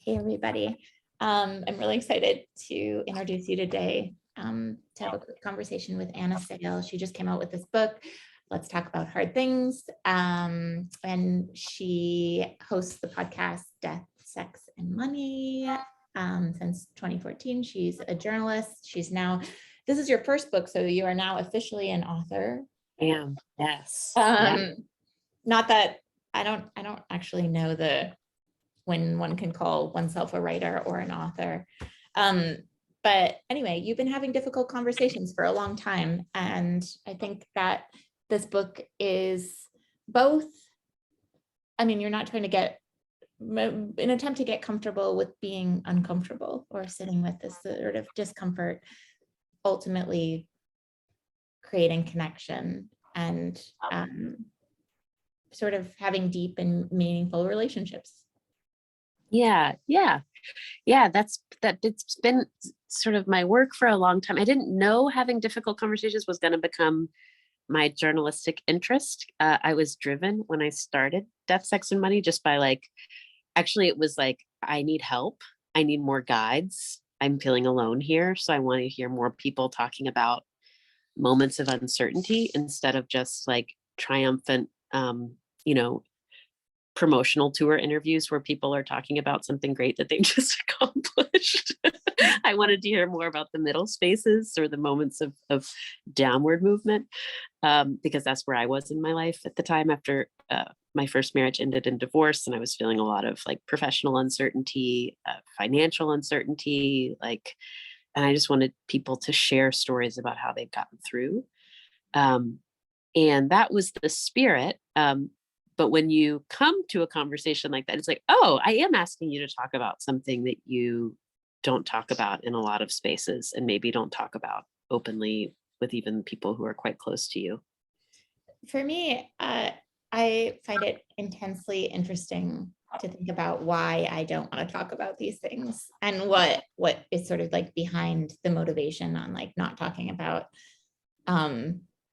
Hey, everybody. I'm really excited to introduce you today to have a quick conversation with Anna Sale. She just came out with this book, Let's Talk About Hard Things. And she hosts the podcast Death, Sex, and Money since 2014. She's a journalist. This is your first book, so you are now officially an author. I am, yes. Not that I don't actually know when one can call oneself a writer or an author. But anyway, you've been having difficult conversations for a long time. And I think that this book is both, you're not trying to get, an attempt to get comfortable with being uncomfortable or sitting with this sort of discomfort, ultimately creating connection and sort of having deep and meaningful relationships. Yeah. It's been sort of my work for a long time. I didn't know having difficult conversations was going to become my journalistic interest. I was driven when I started Death, Sex, and Money just by it was I need help. I need more guides. I'm feeling alone here. So I want to hear more people talking about moments of uncertainty instead of just triumphant, promotional tour interviews where people are talking about something great that they just accomplished. I wanted to hear more about the middle spaces or the moments of downward movement, because that's where I was in my life at the time after my first marriage ended in divorce. And I was feeling a lot of professional uncertainty, financial uncertainty, and I just wanted people to share stories about how they've gotten through. And that was the spirit. But when you come to a conversation like that, it's oh, I am asking you to talk about something that you don't talk about in a lot of spaces and maybe don't talk about openly with even people who are quite close to you. For me, I find it intensely interesting to think about why I don't want to talk about these things and what is sort of behind the motivation on not talking about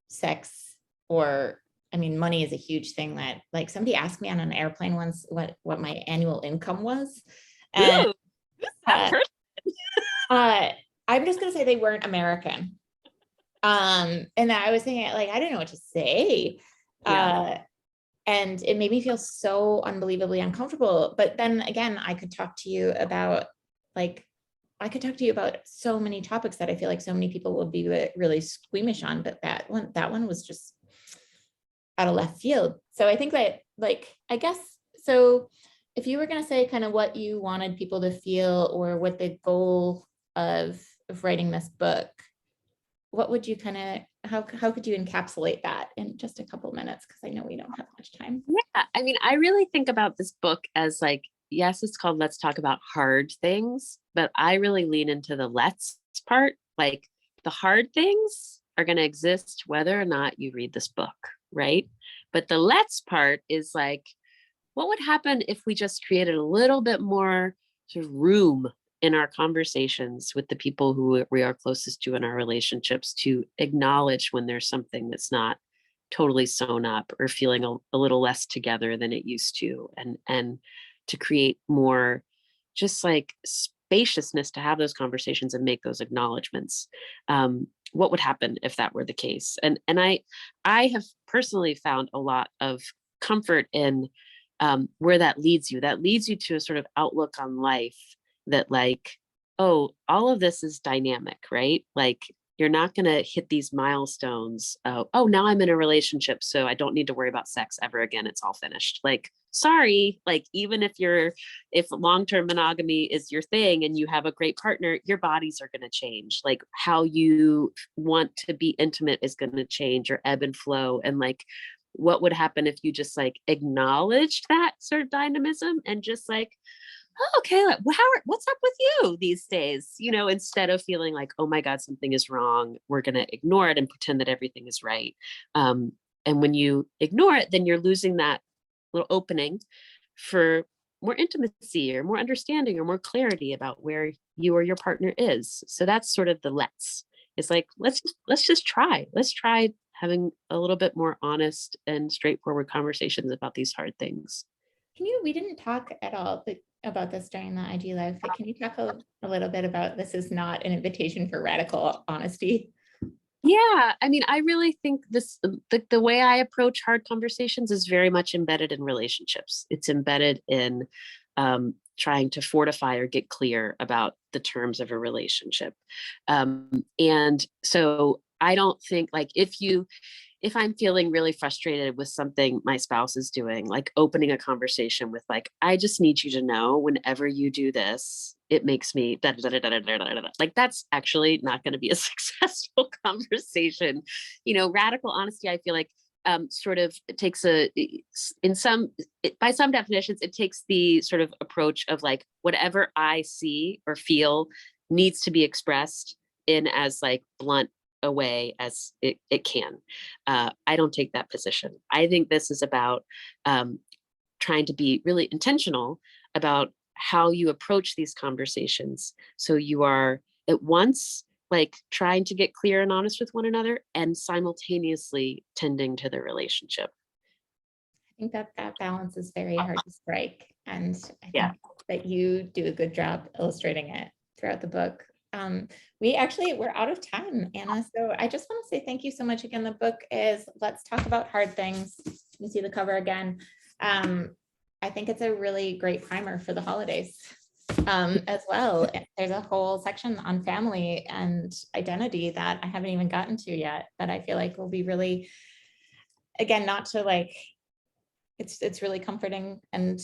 sex or money is a huge thing that somebody asked me on an airplane once what my annual income was. And Ooh, that I'm just going to say they weren't American. And I was thinking I didn't know what to say. Yeah. And it made me feel so unbelievably uncomfortable. But then again, I could talk to you about so many topics that I feel like so many people would be really squeamish on, but that one was just out of left field. So I think that I guess, so if you were going to say kind of what you wanted people to feel or what the goal of writing this book, what would you how could you encapsulate that in just a couple minutes? Because I know we don't have much time. Yeah. I really think about this book as yes, it's called Let's Talk About Hard Things, but I really lean into the let's part. The hard things are going to exist whether or not you read this book, right? But the let's part is what would happen if we just created a little bit more sort of room in our conversations with the people who we are closest to in our relationships to acknowledge when there's something that's not totally sewn up or feeling a little less together than it used to, and to create more just spaciousness to have those conversations and make those acknowledgments. What would happen if that were the case? And I have personally found a lot of comfort in where that leads you. That leads you to a sort of outlook on life that oh, all of this is dynamic, right? You're not going to hit these milestones. Oh, now I'm in a relationship, so I don't need to worry about sex ever again. It's all finished. Sorry, even if long-term monogamy is your thing and you have a great partner, your bodies are going to change. How you want to be intimate is going to change or ebb and flow. And what would happen if you just acknowledged that sort of dynamism and just oh, okay, what's up with you these days? Instead of feeling oh my God, something is wrong, we're going to ignore it and pretend that everything is right. And when you ignore it, then you're losing that little opening for more intimacy or more understanding or more clarity about where you or your partner is. So that's sort of the let's. It's let's just try. Let's try having a little bit more honest and straightforward conversations about these hard things. We didn't talk at all, but about this during the IG Live, but can you talk a little bit about, this is not an invitation for radical honesty? Yeah, I mean, I really think the way I approach hard conversations is very much embedded in relationships. It's embedded in trying to fortify or get clear about the terms of a relationship. And so I don't think, like, if I'm feeling really frustrated with something my spouse is doing, like opening a conversation with, like, I just need you to know whenever you do this, it makes me da, da, da, da, da, da, da, da, da. Like, that's actually not going to be a successful conversation. Radical honesty, I feel like sort of takes by some definitions, it takes the sort of approach of, like, whatever I see or feel needs to be expressed in as, like, blunt a way as it can. I don't take that position. I think this is about trying to be really intentional about how you approach these conversations. So you are at once, like, trying to get clear and honest with one another and simultaneously tending to the relationship. I think that balance is very hard to strike. And I Yeah. think that you do a good job illustrating it throughout the book. We're out of time, Anna. So I just want to say thank you so much. Again, the book is Let's Talk About Hard Things. You see the cover again. I think it's a really great primer for the holidays as well. There's a whole section on family and identity that I haven't even gotten to yet, that I feel like will be really, again, not to like, it's really comforting and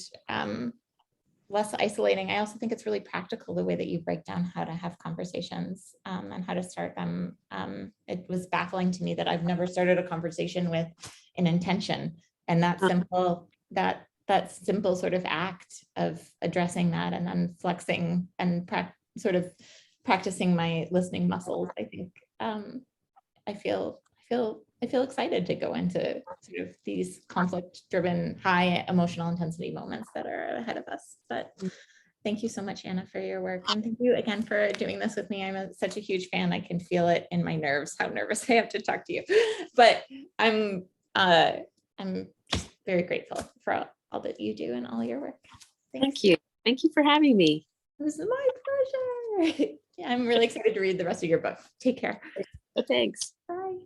less isolating. I also think it's really practical, the way that you break down how to have conversations and how to start them. It was baffling to me that I've never started a conversation with an intention, and that simple sort of act of addressing that and then flexing and sort of practicing my listening muscles. I think I feel excited to go into sort of these conflict-driven, high emotional intensity moments that are ahead of us. But thank you so much, Anna, for your work. And thank you again for doing this with me. I'm such a huge fan. I can feel it in my nerves, how nervous I have to talk to you. But I'm just very grateful for all that you do and all your work. Thanks. Thank you. Thank you for having me. It was my pleasure. Yeah, I'm really excited to read the rest of your book. Take care. Thanks. Bye.